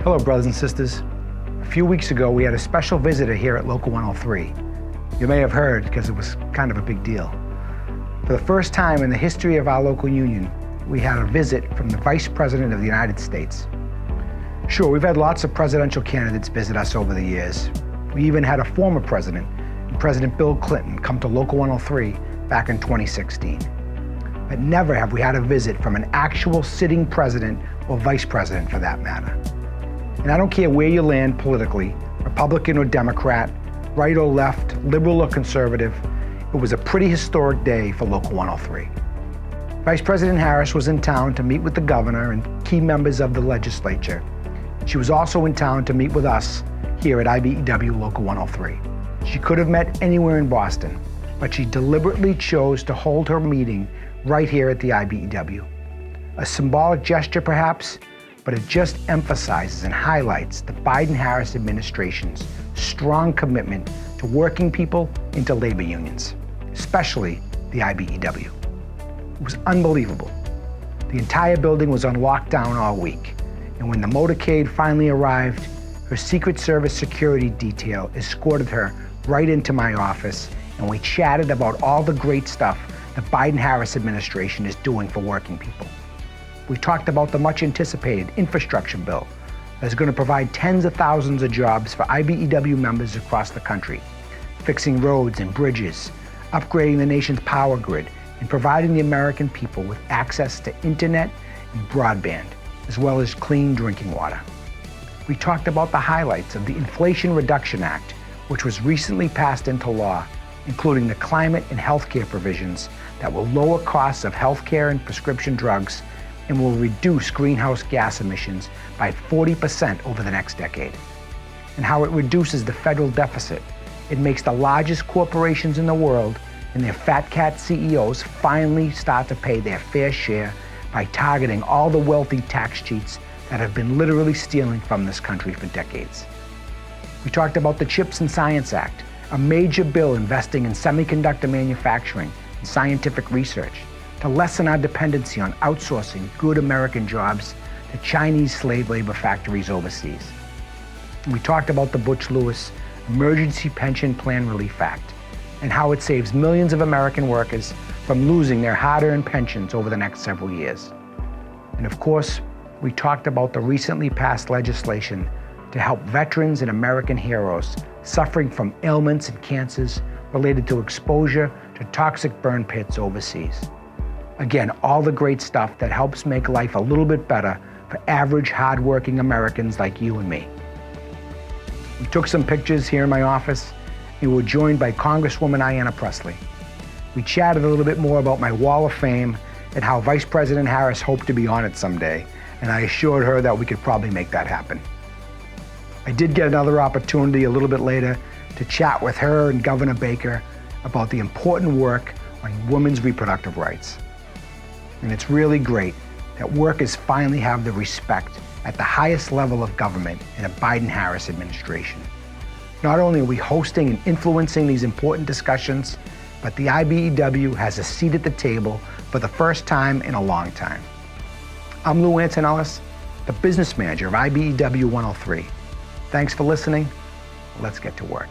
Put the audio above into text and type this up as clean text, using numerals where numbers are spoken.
Hello, brothers and sisters. A few weeks ago, we had a special visitor here at Local 103. You may have heard because it was kind of a big deal. For the first time in the history of our local union, we had a visit from the Vice President of the United States. Sure, we've had lots of presidential candidates visit us over the years. We even had a former president, President Bill Clinton, come to Local 103 back in 2016. But never have we had a visit from an actual sitting president or vice president for that matter. And I don't care where you land politically, Republican or Democrat, right or left, liberal or conservative, it was a pretty historic day for Local 103. Vice President Harris was in town to meet with the governor and key members of the legislature. She was also in town to meet with us here at IBEW Local 103. She could have met anywhere in Boston, but she deliberately chose to hold her meeting right here at the IBEW. A symbolic gesture perhaps, but it just emphasizes and highlights the Biden-Harris administration's strong commitment to working people into labor unions, especially the IBEW. It was unbelievable. The entire building was on lockdown all week, and when the motorcade finally arrived, her Secret Service security detail escorted her right into my office, and we chatted about all the great stuff the Biden-Harris administration is doing for working people. We talked about the much-anticipated infrastructure bill that's going to provide tens of thousands of jobs for IBEW members across the country, fixing roads and bridges, upgrading the nation's power grid, and providing the American people with access to internet and broadband, as well as clean drinking water. We talked about the highlights of the Inflation Reduction Act, which was recently passed into law, including the climate and healthcare provisions that will lower costs of healthcare and prescription drugs and will reduce greenhouse gas emissions by 40% over the next decade. And how it reduces the federal deficit. It makes the largest corporations in the world and their fat cat CEOs finally start to pay their fair share by targeting all the wealthy tax cheats that have been literally stealing from this country for decades. We talked about the CHIPS and Science Act, a major bill investing in semiconductor manufacturing and scientific research to lessen our dependency on outsourcing good American jobs to Chinese slave labor factories overseas. And we talked about the Butch Emergency Pension Plan Relief Act and how it saves millions of American workers from losing their hard-earned pensions over the next several years. And of course, we talked about the recently passed legislation to help veterans and American heroes suffering from ailments and cancers related to exposure to toxic burn pits overseas. Again, all the great stuff that helps make life a little bit better for average, hardworking Americans like you and me. We took some pictures here in my office and we were joined by Congresswoman Ayanna Pressley. We chatted a little bit more about my Wall of Fame and how Vice President Harris hoped to be on it someday, and I assured her that we could probably make that happen. I did get another opportunity a little bit later to chat with her and Governor Baker about the important work on women's reproductive rights. And it's really great that workers finally have the respect at the highest level of government in a Biden-Harris administration. Not only are we hosting and influencing these important discussions, but the IBEW has a seat at the table for the first time in a long time. I'm Lou Antonellis, the business manager of IBEW 103. Thanks for listening. Let's get to work.